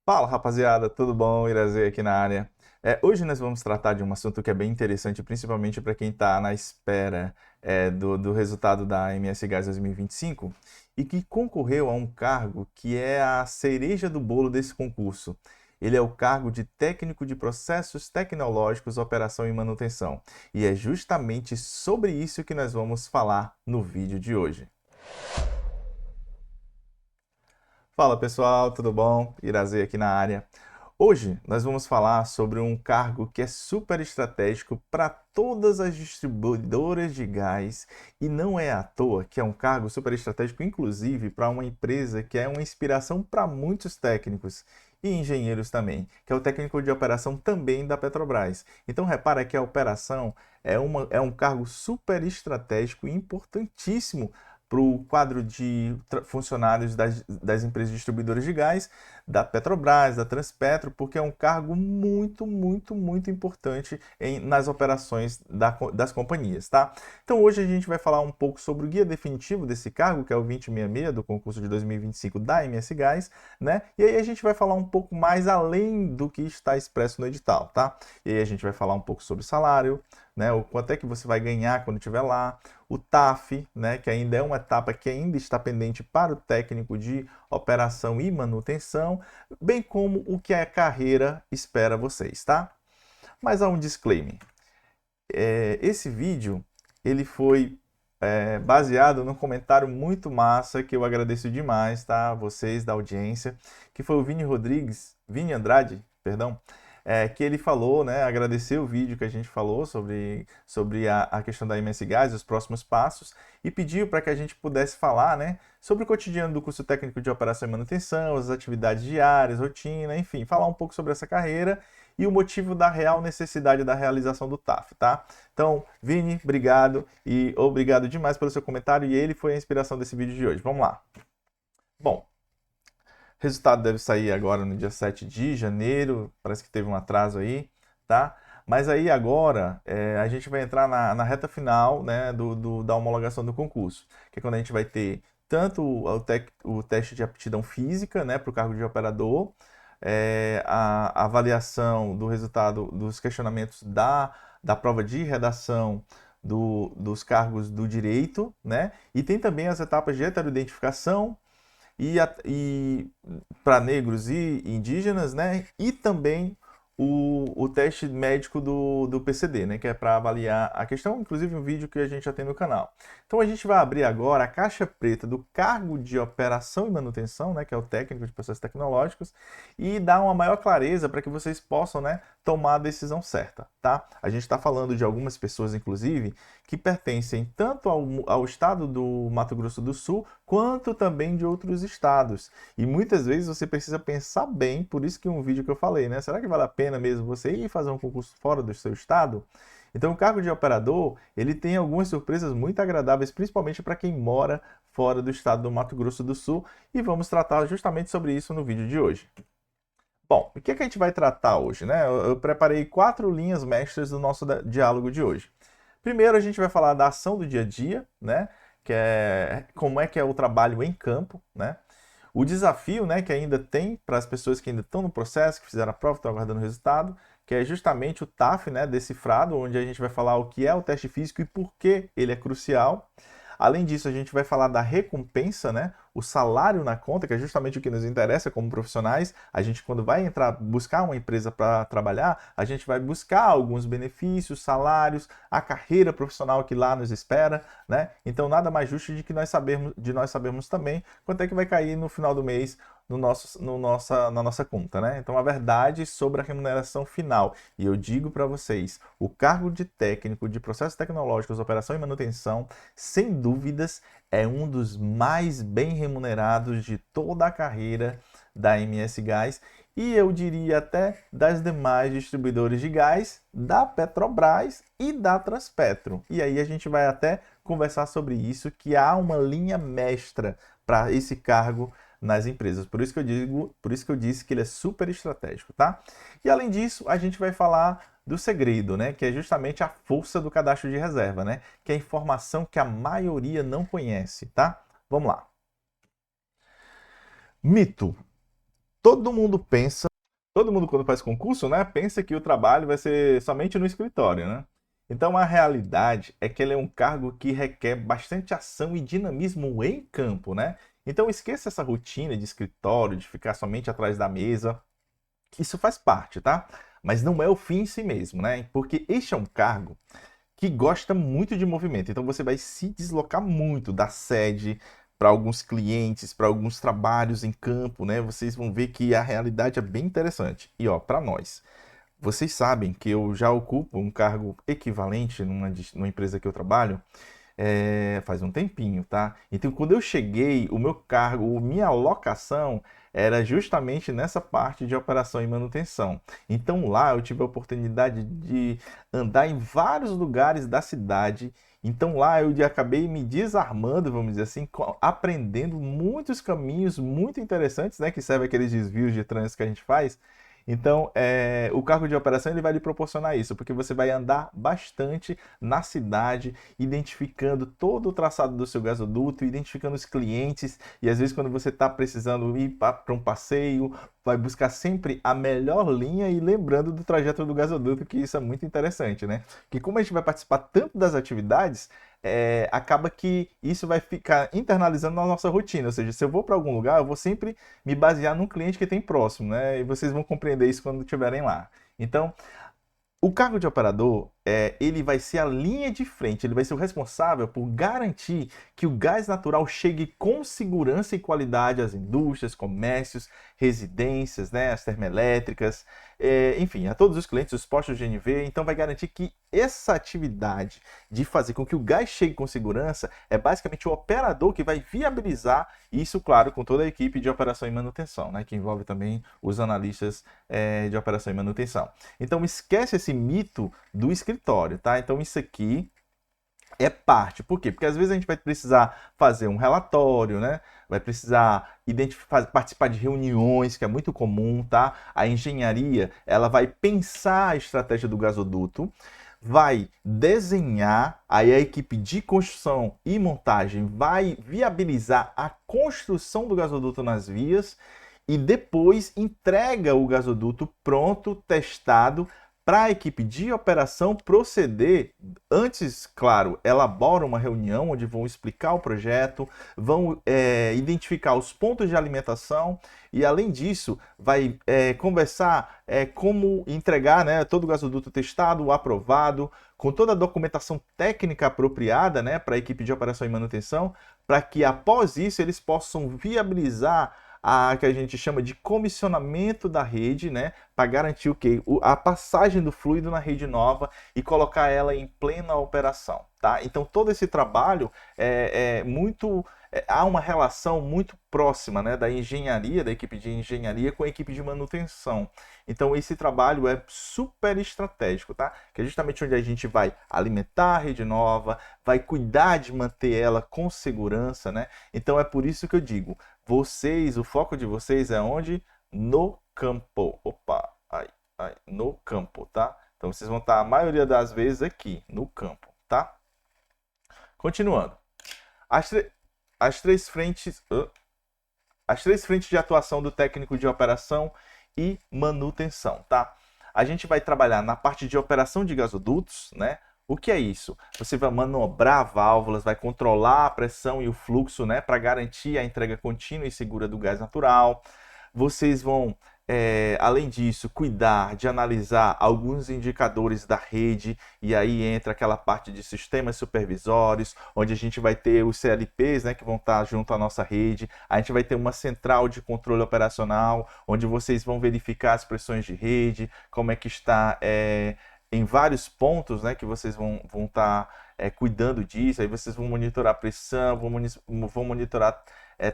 Fala rapaziada, tudo bom? Irazê aqui na área. Hoje nós vamos tratar de um assunto que é bem interessante, principalmente para quem está na espera do resultado da MS Gás 2025 e que concorreu a um cargo que é a cereja do bolo desse concurso. Ele é o cargo de técnico de processos tecnológicos, operação e manutenção. E é justamente sobre isso que nós vamos falar no vídeo de hoje. Fala pessoal, tudo bom? Irazê aqui na área. Hoje nós vamos falar sobre um cargo que é super estratégico para todas as distribuidoras de gás e não é à toa que é um cargo super estratégico, inclusive para uma empresa que é uma inspiração para muitos técnicos e engenheiros também, que é o técnico de operação também da Petrobras. Então repara que a operação é um cargo super estratégico e importantíssimo para o quadro de funcionários das empresas distribuidoras de gás, da Petrobras, da Transpetro, porque é um cargo muito importante nas operações das companhias, tá? Então hoje a gente vai falar um pouco sobre o guia definitivo desse cargo, que é o 2066 do concurso de 2025 da MS Gás, né? E aí a gente vai falar um pouco mais além do que está expresso no edital, tá? E aí a gente vai falar um pouco sobre salário, né? O quanto é que você vai ganhar quando estiver lá, o TAF, né, que ainda é uma etapa que ainda está pendente para o técnico de operação e manutenção, bem como o que a carreira espera vocês, tá? Mas há um disclaimer. Esse vídeo ele foi baseado num comentário muito massa que eu agradeço demais, tá? Vocês da audiência, que foi o Vini Andrade, perdão, que ele falou, né? Agradeceu o vídeo que a gente falou sobre a questão da MS Gás, os próximos passos, e pediu para que a gente pudesse falar, né? Sobre o cotidiano do curso técnico de operação e manutenção, as atividades diárias, rotina, enfim, falar um pouco sobre essa carreira e o motivo da real necessidade da realização do TAF, tá? Então, Vini, obrigado e obrigado demais pelo seu comentário e ele foi a inspiração desse vídeo de hoje. Vamos lá. Bom, o resultado deve sair agora no dia 7 de janeiro, parece que teve um atraso aí, tá? Mas aí agora a gente vai entrar na reta final, né, da homologação do concurso, que é quando a gente vai ter tanto o teste de aptidão física, né, para o cargo de operador, a avaliação do resultado dos questionamentos da prova de redação dos cargos do direito, né? E tem também as etapas de heteroidentificação e para negros e indígenas, né? E também o teste médico do PCD, né? Que é para avaliar a questão, inclusive um vídeo que a gente já tem no canal. Então a gente vai abrir agora a caixa preta do cargo de operação e manutenção, né? Que é o técnico de processos tecnológicos, e dar uma maior clareza para que vocês possam, né? Tomar a decisão certa, tá? A gente está falando de algumas pessoas, inclusive, que pertencem tanto ao estado do Mato Grosso do Sul, quanto também de outros estados. E muitas vezes você precisa pensar bem, por isso que um vídeo que eu falei, né? Será que vale a pena mesmo você ir fazer um concurso fora do seu estado? Então, o cargo de operador, ele tem algumas surpresas muito agradáveis, principalmente para quem mora fora do estado do Mato Grosso do Sul, e vamos tratar justamente sobre isso no vídeo de hoje. Bom, o que é que a gente vai tratar hoje, né? Eu preparei 4 linhas mestras do nosso diálogo de hoje. Primeiro, a gente vai falar da ação do dia a dia, né? Que é como é que é o trabalho em campo, né? O desafio, né, que ainda tem para as pessoas que ainda estão no processo, que fizeram a prova, estão aguardando o resultado, que é justamente o TAF, né, decifrado, onde a gente vai falar o que é o teste físico e por que ele é crucial. Além disso, a gente vai falar da recompensa, né? O salário na conta, que é justamente o que nos interessa como profissionais. A gente, quando vai entrar, buscar uma empresa para trabalhar, a gente vai buscar alguns benefícios, salários, a carreira profissional que lá nos espera, né? Então, nada mais justo de nós sabermos também quanto é que vai cair no final do mês na nossa conta, né? Então, a verdade sobre a remuneração final. E eu digo para vocês, o cargo de técnico de processos tecnológicos, operação e manutenção, sem dúvidas, é um dos mais bem remunerados de toda a carreira da MS Gás e eu diria até das demais distribuidores de gás, da Petrobras e da Transpetro. E aí a gente vai até conversar sobre isso, que há uma linha mestra para esse cargo nas empresas. Por isso que eu disse que ele é super estratégico, tá? E além disso, a gente vai falar do segredo, né, que é justamente a força do cadastro de reserva, né, que é a informação que a maioria não conhece, tá? Vamos lá. Mito. Todo mundo pensa, todo mundo quando faz concurso, né, pensa que o trabalho vai ser somente no escritório, né? Então a realidade é que ele é um cargo que requer bastante ação e dinamismo em campo, né? Então esqueça essa rotina de escritório, de ficar somente atrás da mesa. Isso faz parte, tá? Mas não é o fim em si mesmo, né? Porque este é um cargo que gosta muito de movimento. Então você vai se deslocar muito da sede para alguns clientes, para alguns trabalhos em campo, né? Vocês vão ver que a realidade é bem interessante. E ó, para nós, vocês sabem que eu já ocupo um cargo equivalente numa empresa que eu trabalho faz um tempinho, tá? Então, quando eu cheguei, o meu cargo, minha alocação era justamente nessa parte de operação e manutenção. Então, lá eu tive a oportunidade de andar em vários lugares da cidade. Então, lá eu acabei me desarmando, vamos dizer assim, aprendendo muitos caminhos muito interessantes, né? Que servem aqueles desvios de trânsito que a gente faz. Então, o cargo de operação ele vai lhe proporcionar isso, porque você vai andar bastante na cidade, identificando todo o traçado do seu gasoduto, identificando os clientes, e às vezes quando você está precisando ir para um passeio, vai buscar sempre a melhor linha e lembrando do trajeto do gasoduto, que isso é muito interessante, né? Que como a gente vai participar tanto das atividades, acaba que isso vai ficar internalizando na nossa rotina. Ou seja, se eu vou para algum lugar, eu vou sempre me basear num cliente que tem próximo, né? E vocês vão compreender isso quando estiverem lá. Então, o cargo de operador, ele vai ser a linha de frente, ele vai ser o responsável por garantir que o gás natural chegue com segurança e qualidade às indústrias, comércios, residências, né, as termoelétricas, enfim, a todos os clientes, os postos de GNV. Então vai garantir que essa atividade de fazer com que o gás chegue com segurança é basicamente o operador que vai viabilizar isso, claro, com toda a equipe de operação e manutenção, né, que envolve também os analistas de operação e manutenção. Então esquece esse mito do escritório, tá? Então isso aqui é parte. Por quê? Porque às vezes a gente vai precisar fazer um relatório, né? Vai precisar participar de reuniões, que é muito comum, tá? A engenharia, ela vai pensar a estratégia do gasoduto, vai desenhar, aí a equipe de construção e montagem vai viabilizar a construção do gasoduto nas vias e depois entrega o gasoduto pronto, testado, para a equipe de operação proceder. Antes, claro, elabora uma reunião onde vão explicar o projeto, vão identificar os pontos de alimentação e, além disso, vai conversar como entregar, né, todo o gasoduto testado, aprovado, com toda a documentação técnica apropriada, né, para a equipe de operação e manutenção, para que após isso eles possam viabilizar a que a gente chama de comissionamento da rede, né, para garantir o quê? A passagem do fluido na rede nova e colocar ela em plena operação, tá? Então todo esse trabalho há uma relação muito próxima, né, da engenharia, da equipe de engenharia com a equipe de manutenção. Então esse trabalho é super estratégico, tá? Que é justamente onde a gente vai alimentar a rede nova, vai cuidar de manter ela com segurança, né? Então é por isso que eu digo, o foco de vocês é onde? No campo. Opa, no campo, tá? Então vocês vão estar a maioria das vezes aqui, no campo, tá? Continuando. As três frentes de atuação do técnico de operação e manutenção, tá? A gente vai trabalhar na parte de operação de gasodutos, né? O que é isso? Você vai manobrar válvulas, vai controlar a pressão e o fluxo, né, para garantir a entrega contínua e segura do gás natural. Vocês vão, além disso, cuidar de analisar alguns indicadores da rede, e aí entra aquela parte de sistemas supervisórios, onde a gente vai ter os CLPs, né, que vão estar junto à nossa rede. A gente vai ter uma central de controle operacional, onde vocês vão verificar as pressões de rede, como é que está em vários pontos, né, que vocês vão estar cuidando disso. Aí vocês vão monitorar a pressão, vão monitorar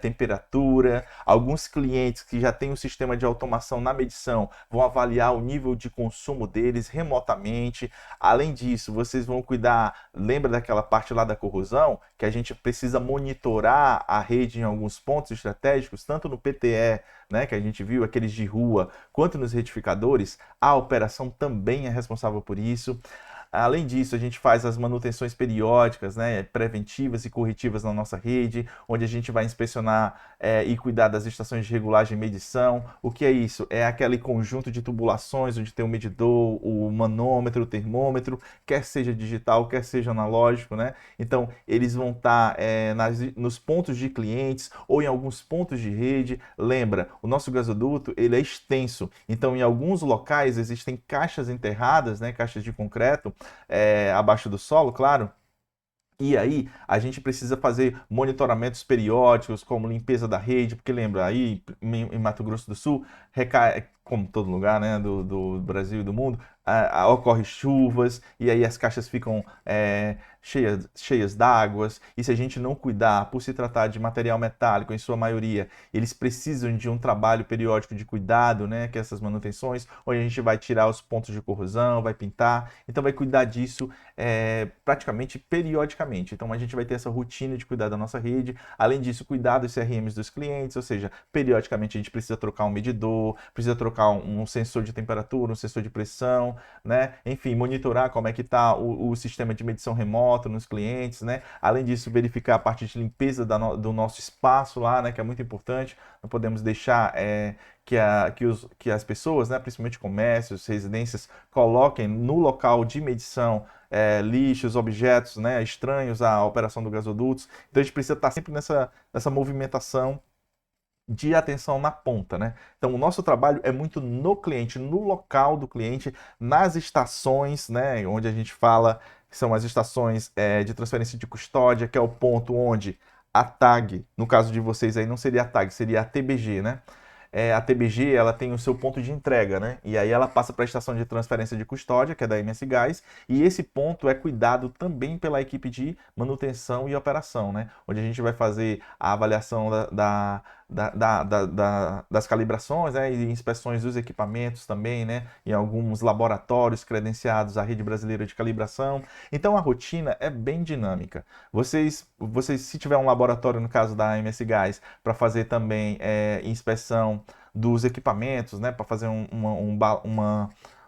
temperatura. Alguns clientes que já têm um sistema de automação na medição vão avaliar o nível de consumo deles remotamente. Além disso, vocês vão cuidar, lembra daquela parte lá da corrosão, que a gente precisa monitorar a rede em alguns pontos estratégicos, tanto no PTE, né, que a gente viu, aqueles de rua, quanto nos retificadores. A operação também é responsável por isso. Além disso, a gente faz as manutenções periódicas, né, preventivas e corretivas na nossa rede, onde a gente vai inspecionar e cuidar das estações de regulagem e medição. O que é isso? É aquele conjunto de tubulações onde tem o medidor, o manômetro, o termômetro, quer seja digital, quer seja analógico, né? Então, eles vão estar nos pontos de clientes ou em alguns pontos de rede. Lembra, o nosso gasoduto ele é extenso, então em alguns locais existem caixas enterradas, né, caixas de concreto, abaixo do solo, claro. E aí, a gente precisa fazer monitoramentos periódicos, como limpeza da rede, porque lembra, aí em Mato Grosso do Sul, recai, como todo lugar, né, do Brasil e do mundo, ocorre chuvas, e aí as caixas ficam cheias d'água, e se a gente não cuidar, por se tratar de material metálico, em sua maioria, eles precisam de um trabalho periódico de cuidado, né, que é essas manutenções, onde a gente vai tirar os pontos de corrosão, vai pintar, então vai cuidar disso praticamente periodicamente. Então a gente vai ter essa rotina de cuidar da nossa rede. Além disso, cuidar dos CRMs dos clientes, ou seja, periodicamente a gente precisa trocar um medidor, precisa trocar um sensor de temperatura, um sensor de pressão, né? Enfim, monitorar como é que está o sistema de medição remoto nos clientes, né? Além disso, verificar a parte de limpeza do nosso espaço lá, né? Que é muito importante. Não podemos deixar que as pessoas, né, principalmente comércios, residências, coloquem no local de medição lixos, objetos, né, estranhos à operação do gasodutos. Então a gente precisa estar sempre nessa movimentação de atenção na ponta, né? Então o nosso trabalho é muito no cliente, no local do cliente, nas estações, né, onde a gente fala que são as estações de transferência de custódia, que é o ponto onde a TAG, no caso de vocês aí não seria a TAG, seria a TBG, né? A TBG ela tem o seu ponto de entrega, né? E aí ela passa para a estação de transferência de custódia, que é da MS Gás, e esse ponto é cuidado também pela equipe de manutenção e operação, né? Onde a gente vai fazer a avaliação das calibrações, né? E inspeções dos equipamentos também, né? Em alguns laboratórios credenciados à Rede Brasileira de Calibração. Então a rotina é bem dinâmica. Se tiver um laboratório, no caso da MS Gás, para fazer também inspeção dos equipamentos, né, para fazer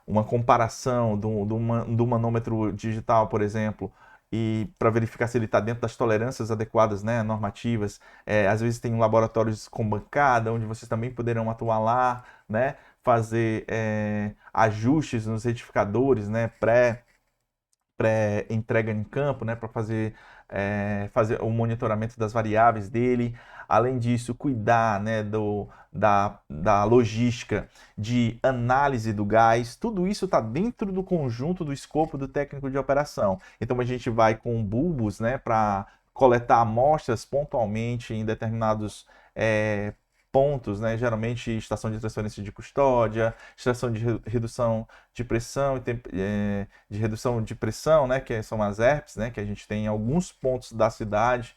uma comparação do manômetro digital, por exemplo, e para verificar se ele está dentro das tolerâncias adequadas, né, normativas. Às vezes tem laboratórios com bancada, onde vocês também poderão atuar lá, né, fazer ajustes nos retificadores, né, pré-entrega em campo, né, para fazer o monitoramento das variáveis dele. Além disso, cuidar, né, da logística de análise do gás. Tudo isso está dentro do conjunto do escopo do técnico de operação. Então a gente vai com bulbos, né, para coletar amostras pontualmente em determinados pontos, né? Geralmente estação de transferência de custódia, estação de redução de pressão de redução de pressão, né? Que são as ERPs, né? Que a gente tem em alguns pontos da cidade.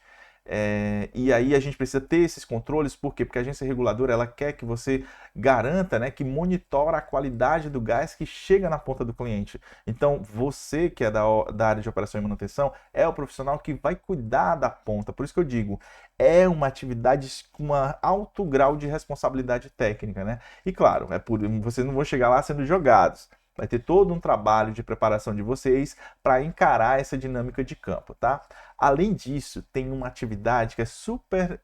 E aí a gente precisa ter esses controles, por quê? Porque a agência reguladora ela quer que você garanta, né, que monitora a qualidade do gás que chega na ponta do cliente. Então você que é da área de operação e manutenção é o profissional que vai cuidar da ponta. Por isso que eu digo, é uma atividade com um alto grau de responsabilidade técnica, né? E claro, vocês não vão chegar lá sendo jogados. Vai ter todo um trabalho de preparação de vocês para encarar essa dinâmica de campo, tá? Além disso, tem uma atividade que é super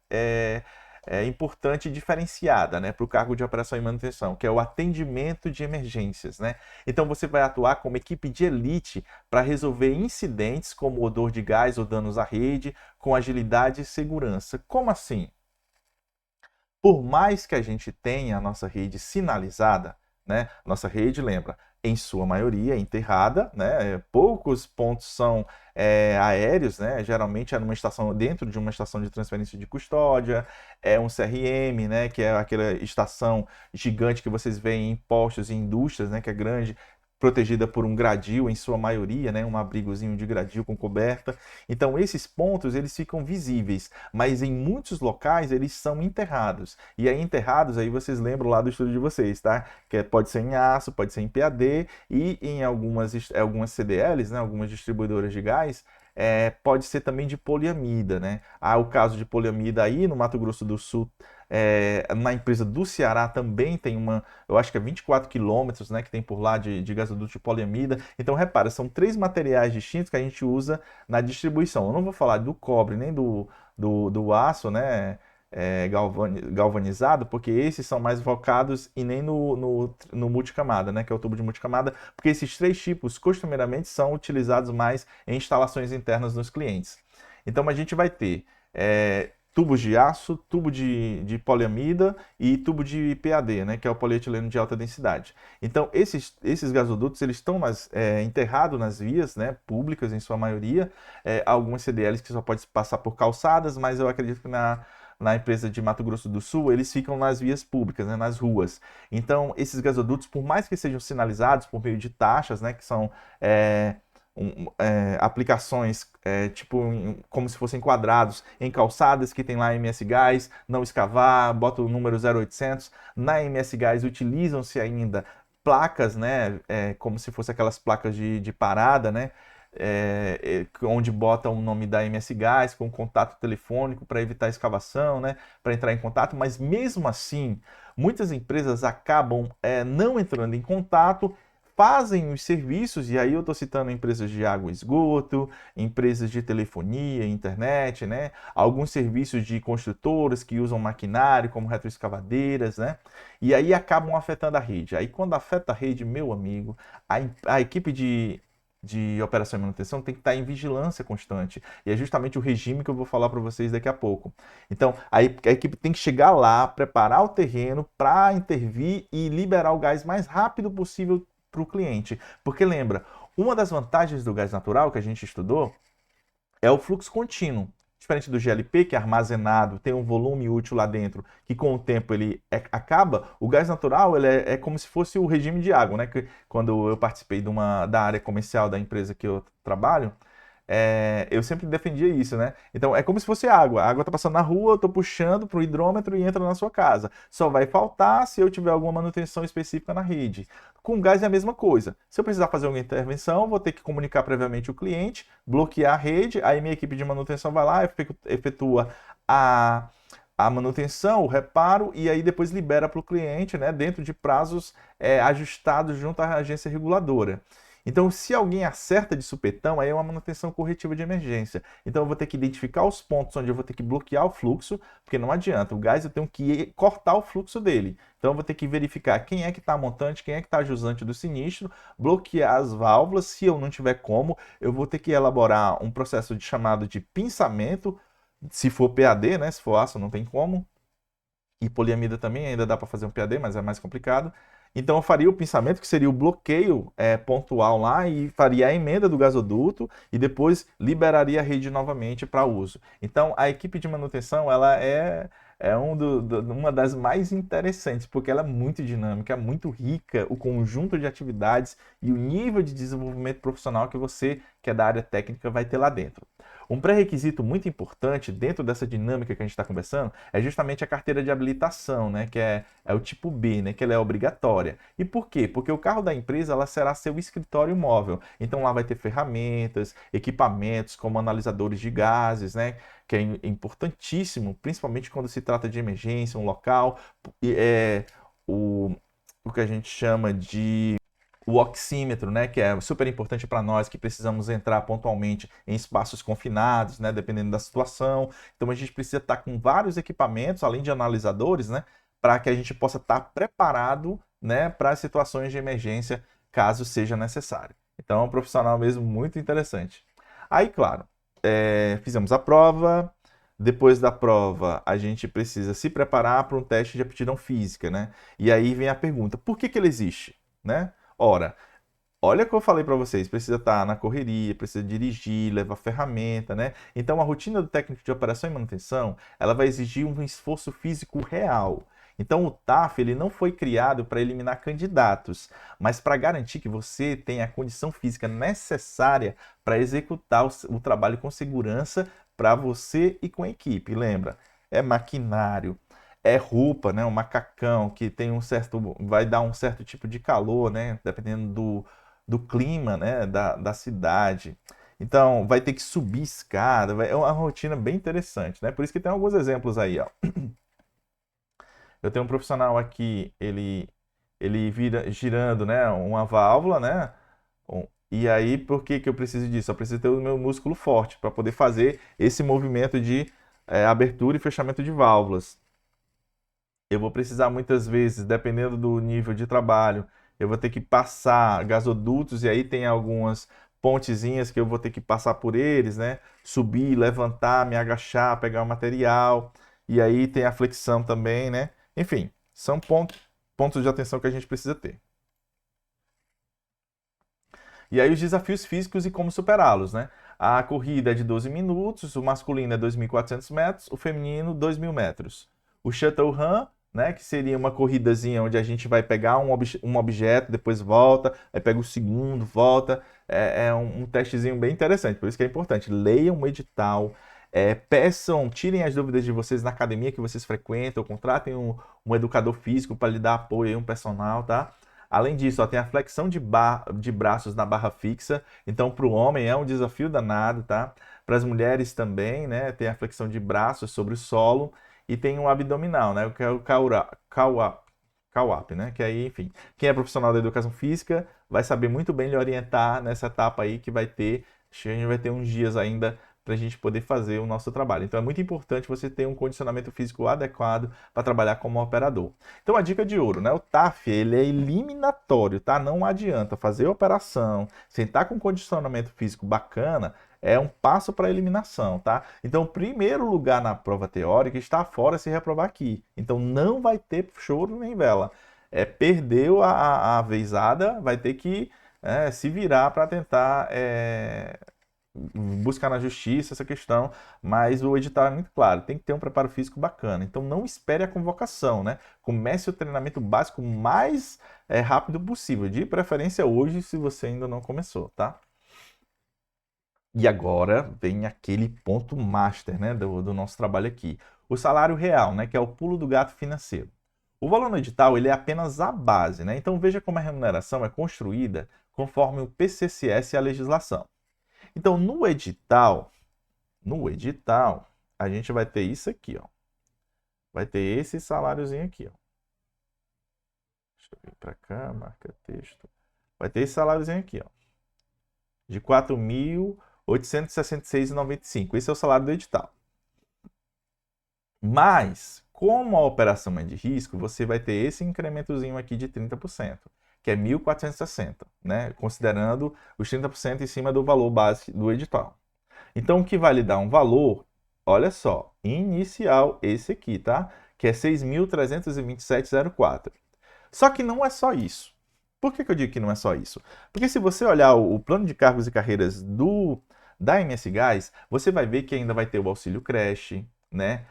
importante e diferenciada, né, para o cargo de operação e manutenção, que é o atendimento de emergências, né? Então você vai atuar como equipe de elite para resolver incidentes como odor de gás ou danos à rede com agilidade e segurança. Como assim? Por mais que a gente tenha a nossa rede sinalizada, né? Nossa rede, lembra, em sua maioria é enterrada, né? Poucos pontos são aéreos, né? Geralmente é dentro de uma estação de transferência de custódia, é um CRM, né? Que é aquela estação gigante que vocês veem em postos e indústrias, né? Que é grande, protegida por um gradil em sua maioria, né, um abrigozinho de gradil com coberta. Então esses pontos eles ficam visíveis, mas em muitos locais eles são enterrados. E aí enterrados aí vocês lembram lá do estudo de vocês, tá? Que pode ser em aço, pode ser em PAD e em algumas CDLs, né, algumas distribuidoras de gás, pode ser também de poliamida, né? Há o caso de poliamida aí no Mato Grosso do Sul, Na empresa do Ceará também tem uma, eu acho que é 24 quilômetros, né, que tem por lá de gasoduto de poliamida. Então, repara, são três materiais distintos que a gente usa na distribuição. Eu não vou falar do cobre nem do aço, né, galvanizado, porque esses são mais focados e nem no multicamada, né, que é o tubo de multicamada, porque esses três tipos costumeiramente são utilizados mais em instalações internas nos clientes. Então a gente vai ter tubos de aço, tubo de poliamida e tubo de PAD, né, que é o polietileno de alta densidade. Então esses gasodutos eles estão enterrados nas vias, né, públicas em sua maioria, algumas CDLs que só pode passar por calçadas, mas eu acredito que na empresa de Mato Grosso do Sul, eles ficam nas vias públicas, né, nas ruas. Então, esses gasodutos, por mais que sejam sinalizados por meio de taxas, né, que são aplicações tipo como se fossem quadrados em calçadas que tem lá MS Gás, não escavar, bota o número 0800. Na MS Gás utilizam-se ainda placas, né, como se fosse aquelas placas de parada, né, onde bota o nome da MS Gás com contato telefônico para evitar escavação, né, para entrar em contato, mas mesmo assim, muitas empresas acabam não entrando em contato, fazem os serviços, e aí eu estou citando empresas de água e esgoto, empresas de telefonia, internet, né, alguns serviços de construtoras que usam maquinário, como retroescavadeiras, né, e aí acabam afetando a rede. Aí quando afeta a rede, meu amigo, a equipe de operação e manutenção tem que estar em vigilância constante. E é justamente o regime que eu vou falar para vocês daqui a pouco. Então, a equipe tem que chegar lá, preparar o terreno para intervir e liberar o gás mais rápido possível para o cliente. Porque lembra, uma das vantagens do gás natural que a gente estudou é o fluxo contínuo. Diferente do GLP, que é armazenado, tem um volume útil lá dentro, que com o tempo ele acaba, o gás natural ele é como se fosse o regime de água, né? Que, quando eu participei da área comercial da empresa que eu trabalho, eu sempre defendia isso, né? Então é como se fosse água. A água está passando na rua, eu estou puxando para o hidrômetro e entra na sua casa. Só vai faltar se eu tiver alguma manutenção específica na rede. Com gás é a mesma coisa. Se eu precisar fazer alguma intervenção, vou ter que comunicar previamente o cliente, bloquear a rede, aí minha equipe de manutenção vai lá, efetua a manutenção, o reparo, e aí depois libera para o cliente, né, dentro de prazos ajustados junto à agência reguladora. Então, se alguém acerta de supetão, aí é uma manutenção corretiva de emergência. Então, eu vou ter que identificar os pontos onde eu vou ter que bloquear o fluxo, porque não adianta. O gás eu tenho que cortar o fluxo dele. Então, eu vou ter que verificar quem é que está montante, quem é que está jusante do sinistro, bloquear as válvulas. Se eu não tiver como, eu vou ter que elaborar um processo chamado de pinçamento, se for PAD, né? Se for aço, não tem como. E poliamida também, ainda dá para fazer um PAD, mas é mais complicado. Então eu faria o pinçamento, que seria o bloqueio pontual lá, e faria a emenda do gasoduto e depois liberaria a rede novamente para uso. Então a equipe de manutenção ela uma das mais interessantes, porque ela é muito dinâmica, é muito rica, o conjunto de atividades e o nível de desenvolvimento profissional que você, que é da área técnica, vai ter lá dentro. Um pré-requisito muito importante dentro dessa dinâmica que a gente está conversando é justamente a carteira de habilitação, né, que é o tipo B, né, que ela é obrigatória. E por quê? Porque o carro da empresa ela será seu escritório móvel. Então lá vai ter ferramentas, equipamentos como analisadores de gases, né, que é importantíssimo, principalmente quando se trata de emergência, um local, o, o que a gente chama de o oxímetro, né, que é super importante para nós que precisamos entrar pontualmente em espaços confinados, né, dependendo da situação. Então a gente precisa estar com vários equipamentos, além de analisadores, né, para que a gente possa estar preparado, né, para as situações de emergência, caso seja necessário. Então é um profissional mesmo muito interessante. Aí, claro, fizemos a prova. Depois da prova, a gente precisa se preparar para um teste de aptidão física, né? E aí vem a pergunta: por que ele existe, né? Ora, olha o que eu falei para vocês, precisa estar na correria, precisa dirigir, levar ferramenta, né? Então a rotina do técnico de operação e manutenção, ela vai exigir um esforço físico real. Então o TAF, ele não foi criado para eliminar candidatos, mas para garantir que você tenha a condição física necessária para executar o trabalho com segurança para você e com a equipe. Lembra? É maquinário, é roupa, né? Um macacão que tem vai dar um certo tipo de calor, né? Dependendo do clima, né? Da cidade. Então, vai ter que subir escada, é uma rotina bem interessante, né? Por isso que tem alguns exemplos aí, ó. eu tenho um profissional aqui, ele vira girando, né, uma válvula, né? E aí, por que que eu preciso disso? Eu preciso ter o meu músculo forte para poder fazer esse movimento de abertura e fechamento de válvulas. Eu vou precisar muitas vezes, dependendo do nível de trabalho, eu vou ter que passar gasodutos e aí tem algumas pontezinhas que eu vou ter que passar por eles, né? Subir, levantar, me agachar, pegar o material. E aí tem a flexão também, né? Enfim, são pontos de atenção que a gente precisa ter. E aí os desafios físicos e como superá-los, né? A corrida é de 12 minutos, o masculino é 2.400 metros, o feminino 2.000 metros. O shuttle run, né, que seria uma corridazinha onde a gente vai pegar um objeto, depois volta, aí pega o segundo, volta. É um testezinho bem interessante, por isso que é importante. Leiam o edital, peçam, tirem as dúvidas de vocês na academia que vocês frequentam, contratem um educador físico para lhe dar apoio, um personal, tá? Além disso, ó, tem a flexão de braços na barra fixa. Então, para o homem é um desafio danado, tá? Para as mulheres também, né? Tem a flexão de braços sobre o solo e tem o abdominal, né? Que é o cow-up, né? Que aí, enfim, quem é profissional da educação física vai saber muito bem lhe orientar nessa etapa aí que vai ter. Acho que a gente vai ter uns dias ainda para a gente poder fazer o nosso trabalho. Então é muito importante você ter um condicionamento físico adequado para trabalhar como operador. Então a dica de ouro, né? O TAF, ele é eliminatório, tá? Não adianta fazer a operação, sentar com um condicionamento físico bacana, é um passo para a eliminação, tá? Então, o primeiro lugar na prova teórica está fora se reprovar aqui. Então, não vai ter choro nem vela. Perdeu a vezada, vai ter que se virar para tentar buscar na justiça essa questão, mas o edital é muito claro, tem que ter um preparo físico bacana. Então não espere a convocação, né? Comece o treinamento básico o mais rápido possível, de preferência hoje, se você ainda não começou, tá? E agora vem aquele ponto master, né, do nosso trabalho aqui. O salário real, né, que é o pulo do gato financeiro. O valor no edital ele é apenas a base, né? Então veja como a remuneração é construída conforme o PCCS e a legislação. Então, no edital, a gente vai ter isso aqui, ó. Vai ter esse saláriozinho aqui, ó. Deixa eu vir para cá, marca texto. Vai ter esse saláriozinho aqui, ó. De R$ 4.866,95. Esse é o salário do edital. Mas, como a operação é de risco, você vai ter esse incrementozinho aqui de 30%, que é 1.460, né? Considerando os 30% em cima do valor base do edital. Então, o que vai lhe dar um valor, olha só, inicial, esse aqui, tá? Que é 6.327,04. Só que não é só isso. Por que eu digo que não é só isso? Porque se você olhar o plano de cargos e carreiras da MS Gás, você vai ver que ainda vai ter o auxílio creche, né?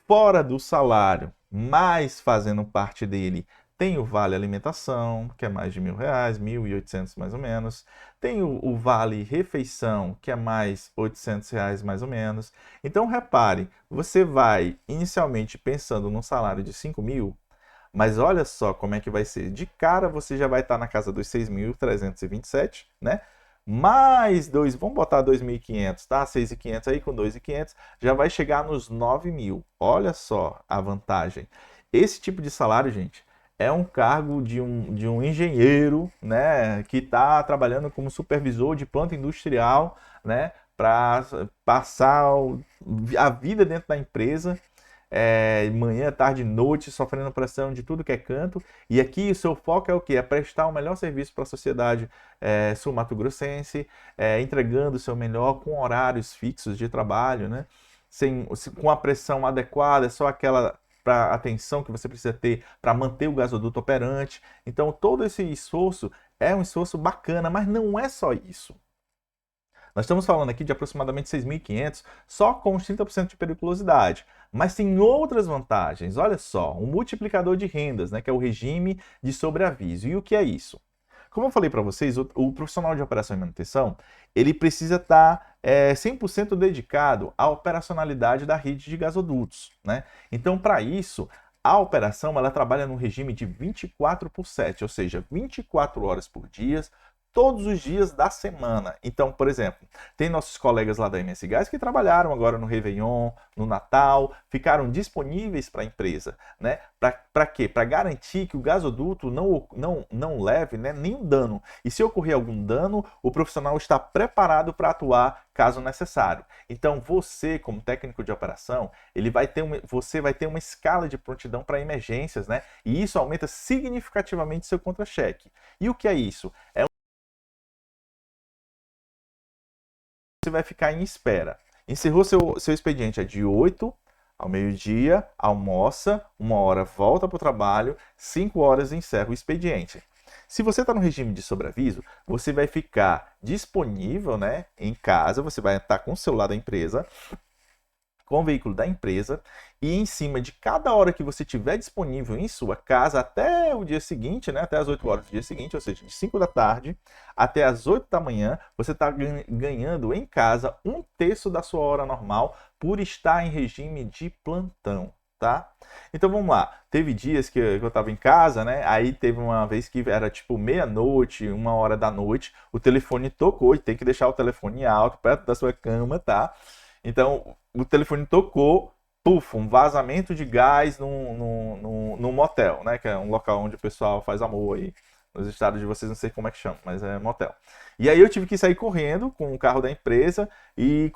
Fora do salário, mas fazendo parte dele, tem o Vale Alimentação, que é mais de R$ 1.000, 1.800 mais ou menos. Tem o Vale Refeição, que é mais R$ 800 mais ou menos. Então, repare, você vai inicialmente pensando num salário de 5.000, mas olha só como é que vai ser. De cara, você já vai estar na casa dos 6.327, né? Mais dois, vamos botar 2.500, tá? 6.500 aí com 2.500, já vai chegar nos 9.000. Olha só a vantagem. Esse tipo de salário, gente, é um cargo de um engenheiro, né, que está trabalhando como supervisor de planta industrial, né, para passar a vida dentro da empresa, manhã, tarde, noite, sofrendo pressão de tudo que é canto. E aqui o seu foco é o quê? É prestar o melhor serviço para a sociedade sul-mato-grossense, entregando o seu melhor com horários fixos de trabalho, né? Com a pressão adequada, é só aquela atenção que você precisa ter para manter o gasoduto operante. Então, todo esse esforço é um esforço bacana, mas não é só isso. Nós estamos falando aqui de aproximadamente 6.500 só com os 30% de periculosidade. Mas tem outras vantagens. Olha só, um multiplicador de rendas, né, que é o regime de sobreaviso. E o que é isso? Como eu falei para vocês, o profissional de operação e manutenção, ele precisa estar 100% dedicado à operacionalidade da rede de gasodutos, né? Então, para isso, a operação ela trabalha no regime de 24/7, ou seja, 24 horas por dia, todos os dias da semana. Então, por exemplo, tem nossos colegas lá da MS Gás que trabalharam agora no Réveillon, no Natal, ficaram disponíveis para a empresa, né? Para quê? Para garantir que o gasoduto não leve, né, nenhum dano. E se ocorrer algum dano, o profissional está preparado para atuar caso necessário. Então, você, como técnico de operação, você vai ter uma escala de prontidão para emergências, né? E isso aumenta significativamente seu contra-cheque. E o que é isso? Você vai ficar em espera. Encerrou seu expediente é de 8 ao meio-dia, almoça, 1 hora volta para o trabalho, 5 horas encerra o expediente. Se você está no regime de sobreaviso, você vai ficar disponível, né, em casa, você vai estar com o celular da empresa, com o veículo da empresa, e em cima de cada hora que você tiver disponível em sua casa até o dia seguinte, né, até as 8 horas do dia seguinte, ou seja, de 5 da tarde até as 8 da manhã, você está ganhando em casa 1/3 da sua hora normal por estar em regime de plantão. Tá? Então vamos lá. Teve dias que eu estava em casa, né? Aí teve uma vez que era tipo meia-noite, 1 hora da noite, o telefone tocou e tem que deixar o telefone alto, perto da sua cama, tá? Então o telefone tocou, puf, um vazamento de gás num motel, né? Que é um local onde o pessoal faz amor aí. Nos estados de vocês não sei como é que chama, mas é motel. E aí eu tive que sair correndo com o carro da empresa e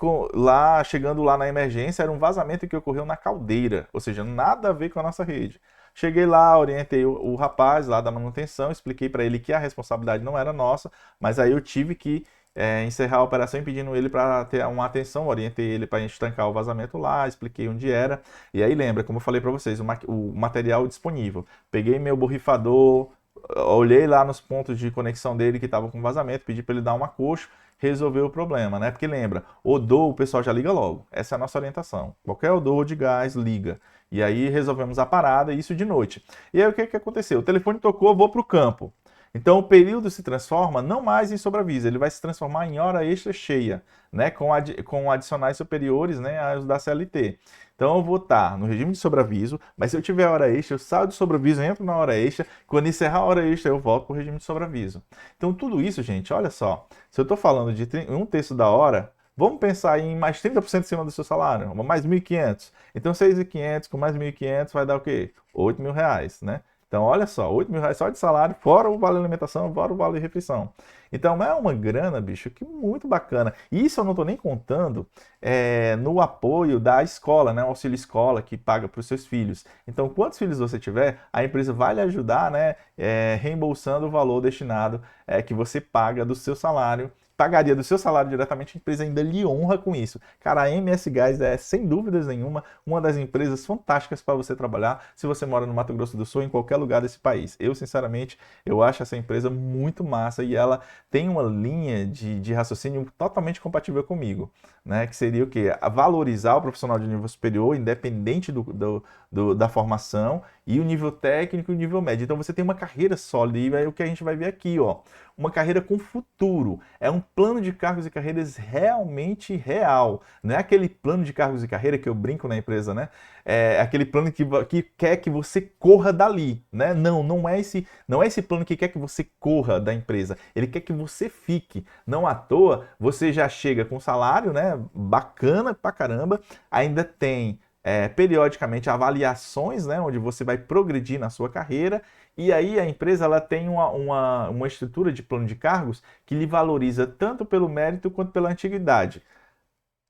chegando lá na emergência, era um vazamento que ocorreu na caldeira, ou seja, nada a ver com a nossa rede. Cheguei lá, orientei o rapaz lá da manutenção, expliquei para ele que a responsabilidade não era nossa, mas aí eu tive que encerrar a operação pedindo ele para ter uma atenção, orientei ele para estancar o vazamento lá, expliquei onde era. E aí lembra, como eu falei para vocês, o material disponível. Peguei meu borrifador, olhei lá nos pontos de conexão dele que estavam com vazamento, pedi para ele dar um acocho, resolveu o problema, né? Porque lembra, odor o pessoal já liga logo. Essa é a nossa orientação. Qualquer odor de gás, liga. E aí resolvemos a parada, isso de noite. E aí o que aconteceu? O telefone tocou, vou para o campo. Então o período se transforma não mais em sobreaviso, ele vai se transformar em hora extra cheia, né? Com adicionais superiores, né, aos da CLT. Então eu vou estar no regime de sobreaviso, mas se eu tiver hora extra, eu saio do sobreaviso, entro na hora extra, quando encerrar a hora extra, eu volto para o regime de sobreaviso. Então tudo isso, gente, olha só, se eu estou falando de 1/3 da hora, vamos pensar em mais 30% em cima do seu salário, mais 1.500. Então 6.500 com mais 1.500 vai dar o quê? R$ 8.000, né? Então, olha só, R$ 8.000 só de salário, fora o vale alimentação, fora o vale refeição. Então, é uma grana, bicho, que muito bacana. E isso eu não estou nem contando no apoio da escola, né? O auxílio escola que paga para os seus filhos. Então, quantos filhos você tiver, a empresa vai lhe ajudar, né? Reembolsando o valor destinado que você paga do seu salário. Pagaria do seu salário diretamente, a empresa ainda lhe honra com isso. Cara, a MS Gás é, sem dúvidas nenhuma, uma das empresas fantásticas para você trabalhar se você mora no Mato Grosso do Sul, em qualquer lugar desse país. Eu, sinceramente, eu acho essa empresa muito massa e ela tem uma linha de raciocínio totalmente compatível comigo, né? Que seria o quê? Valorizar o profissional de nível superior, independente da formação, e o nível técnico e o nível médio. Então você tem uma carreira sólida e é o que a gente vai ver aqui, ó. Uma carreira com futuro. É um plano de cargos e carreiras realmente real. Não é aquele plano de cargos e carreira que eu brinco na empresa, né? É aquele plano que quer que você corra dali, né? Não é esse plano que quer que você corra da empresa. Ele quer que você fique. Não à toa, você já chega com salário, né? Bacana pra caramba. Ainda tem periodicamente avaliações, né, onde você vai progredir na sua carreira, e aí a empresa ela tem uma estrutura de plano de cargos que lhe valoriza tanto pelo mérito quanto pela antiguidade.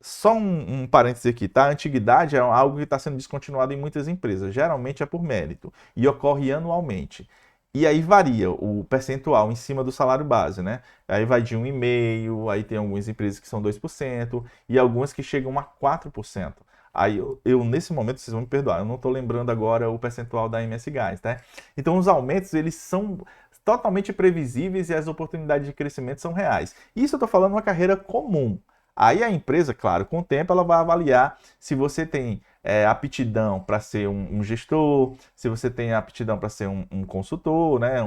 Só um parêntese aqui, tá? A antiguidade é algo que está sendo descontinuado em muitas empresas, geralmente é por mérito, e ocorre anualmente. E aí varia o percentual em cima do salário base, né? Aí vai de 1,5%, aí tem algumas empresas que são 2% e algumas que chegam a 4%. Aí nesse momento, vocês vão me perdoar, eu não estou lembrando agora o percentual da MS Gás, tá? Então os aumentos, eles são totalmente previsíveis e as oportunidades de crescimento são reais. Isso eu estou falando uma carreira comum. Aí a empresa, claro, com o tempo ela vai avaliar se você tem aptidão para ser um gestor, se você tem aptidão para ser um consultor, né?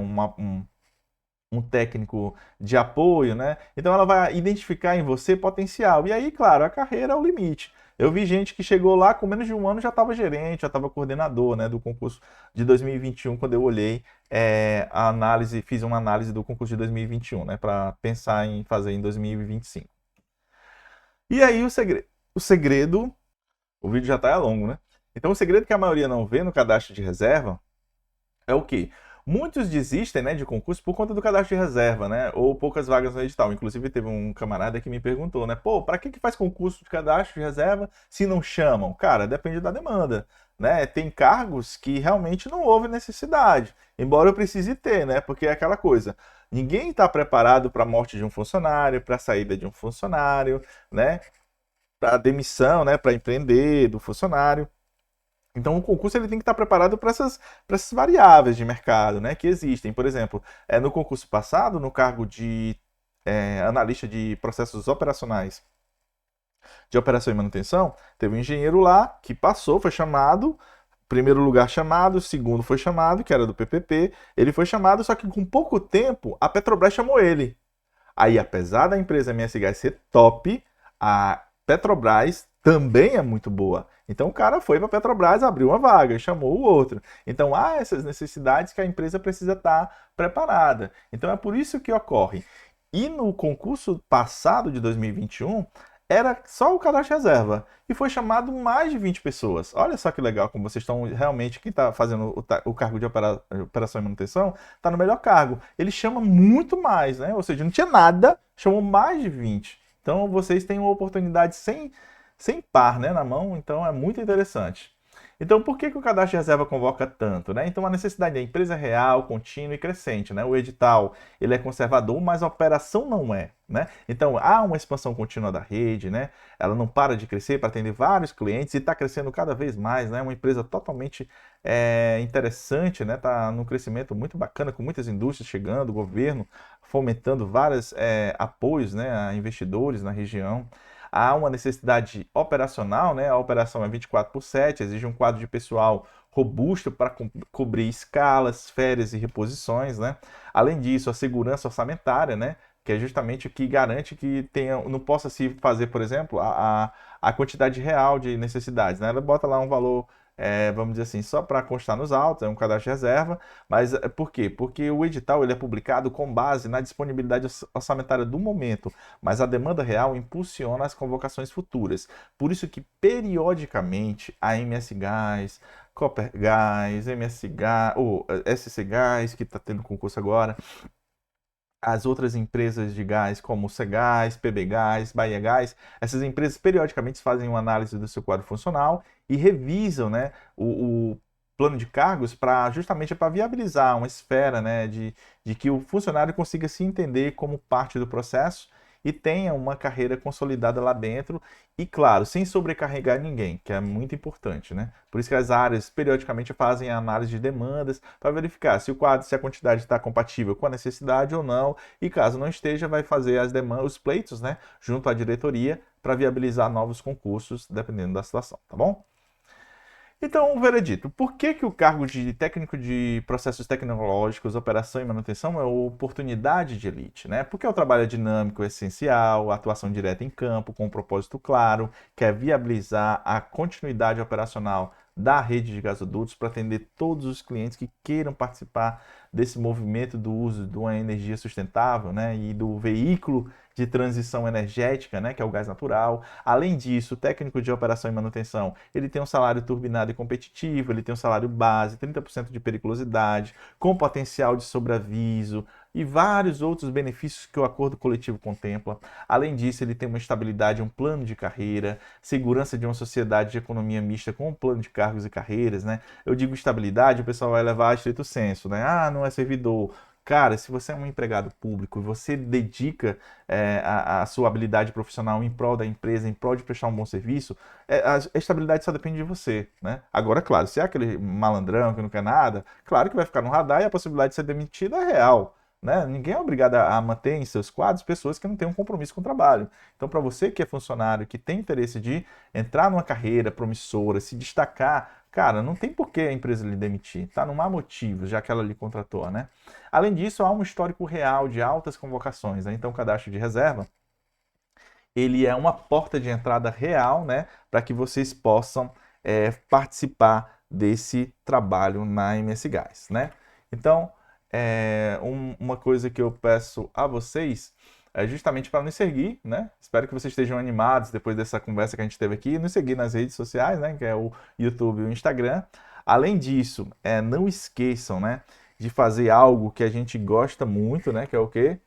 um técnico de apoio, né? Então ela vai identificar em você potencial. E aí, claro, a carreira é o limite. Eu vi gente que chegou lá com menos de um ano já estava gerente, já estava coordenador, né, do concurso de 2021, quando eu olhei a análise, fiz uma análise do concurso de 2021, né, para pensar em fazer em 2025. E aí o vídeo já está longo, né? Então o segredo que a maioria não vê no cadastro de reserva é o quê? Muitos desistem, né, de concurso por conta do cadastro de reserva, né, ou poucas vagas no edital. Inclusive teve um camarada que me perguntou, né, pô, para que faz concurso de cadastro de reserva se não chamam? Cara, depende da demanda, né? Tem cargos que realmente não houve necessidade, embora eu precise ter, né, porque é aquela coisa. Ninguém está preparado para a morte de um funcionário, para a saída de um funcionário, né, para a demissão, né, para empreender do funcionário. Então, o concurso ele tem que estar preparado para essas variáveis de mercado, né, que existem. Por exemplo, no concurso passado, no cargo de analista de processos operacionais de operação e manutenção, teve um engenheiro lá que passou, foi chamado, primeiro lugar chamado, segundo foi chamado, que era do PPP, ele foi chamado, só que com pouco tempo a Petrobras chamou ele. Aí, apesar da empresa MS Gás ser top, a Petrobras também é muito boa. Então o cara foi para a Petrobras, abriu uma vaga, chamou o outro. Então há essas necessidades que a empresa precisa estar preparada. Então é por isso que ocorre. E no concurso passado de 2021, era só o cadastro reserva. E foi chamado mais de 20 pessoas. Olha só que legal como vocês estão realmente, quem está fazendo o cargo de operação e manutenção, está no melhor cargo. Ele chama muito mais, né? Ou seja, não tinha nada, chamou mais de 20. Então vocês têm uma oportunidade sem par, né, na mão, então é muito interessante. Então, por que o cadastro de reserva convoca tanto, né? Então, a necessidade da empresa é real, contínua e crescente, né? O edital, ele é conservador, mas a operação não é, né? Então, há uma expansão contínua da rede, né? Ela não para de crescer para atender vários clientes e está crescendo cada vez mais, né? Uma empresa totalmente interessante, né? Está num crescimento muito bacana, com muitas indústrias chegando, o governo fomentando vários apoios, né, a investidores na região. Há uma necessidade operacional, né? A operação é 24/7, exige um quadro de pessoal robusto para cobrir escalas, férias e reposições, né? Além disso, a segurança orçamentária, né? Que é justamente o que garante que não possa se fazer, por exemplo, a quantidade real de necessidades, né? Ela bota lá um valor, vamos dizer assim, só para constar nos autos, é um cadastro de reserva, mas por quê? Porque o edital ele é publicado com base na disponibilidade orçamentária do momento, mas a demanda real impulsiona as convocações futuras. Por isso que, periodicamente, a MS Gás, Copper Gás, MS Gás, ou SC Gás, que está tendo concurso agora, as outras empresas de gás, como Cegás, PB Gás, Bahia Gás, essas empresas periodicamente fazem uma análise do seu quadro funcional e revisam, né, o plano de cargos para justamente para viabilizar uma esfera, né, de que o funcionário consiga se entender como parte do processo e tenha uma carreira consolidada lá dentro e, claro, sem sobrecarregar ninguém, que é muito importante, né? Por isso que as áreas periodicamente fazem a análise de demandas para verificar se o quadro, se a quantidade está compatível com a necessidade ou não, e caso não esteja, vai fazer as demandas, os pleitos, né, junto à diretoria para viabilizar novos concursos, dependendo da situação, tá bom? Então, o veredito. Por que o cargo de técnico de processos tecnológicos, operação e manutenção é oportunidade de elite, né? Porque o trabalho é dinâmico, essencial, a atuação direta em campo, com um propósito claro, que é viabilizar a continuidade operacional da rede de gasodutos para atender todos os clientes que queiram participar desse movimento do uso de uma energia sustentável, né? E do veículo de transição energética, né, que é o gás natural. Além disso, o técnico de operação e manutenção, ele tem um salário turbinado e competitivo, ele tem um salário base, 30% de periculosidade, com potencial de sobreaviso e vários outros benefícios que o acordo coletivo contempla. Além disso, ele tem uma estabilidade, um plano de carreira, segurança de uma sociedade de economia mista com um plano de cargos e carreiras, né? Eu digo estabilidade, o pessoal vai levar a estrito senso, né? Ah, não é servidor. Cara, se você é um empregado público e você dedica a sua habilidade profissional em prol da empresa, em prol de prestar um bom serviço, a estabilidade só depende de você, né? Agora, claro, se é aquele malandrão que não quer nada, claro que vai ficar no radar e a possibilidade de ser demitido é real. Né? Ninguém é obrigado a manter em seus quadros pessoas que não têm um compromisso com o trabalho. Então, para você que é funcionário, que tem interesse de entrar numa carreira promissora, se destacar cara, não tem por que a empresa lhe demitir, tá? Não há motivo, já que ela lhe contratou, né? Além disso, há um histórico real de altas convocações, né? Então, o cadastro de reserva, ele é uma porta de entrada real, né? Para que vocês possam participar desse trabalho na MS Gás, né? Então, uma coisa que eu peço a vocês é justamente para nos seguir, né? Espero que vocês estejam animados depois dessa conversa que a gente teve aqui, nos seguir nas redes sociais, né? Que é o YouTube e o Instagram. Além disso, não esqueçam, né? De fazer algo que a gente gosta muito, né? Que é o quê?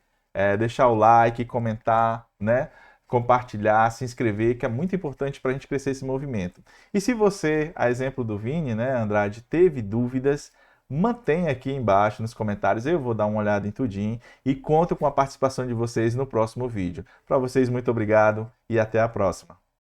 Deixar o like, comentar, né? Compartilhar, se inscrever, que é muito importante para a gente crescer esse movimento. E se você, a exemplo do Vini, né, Andrade, teve dúvidas, mantenha aqui embaixo nos comentários, eu vou dar uma olhada em tudinho e conto com a participação de vocês no próximo vídeo. Para vocês, muito obrigado e até a próxima.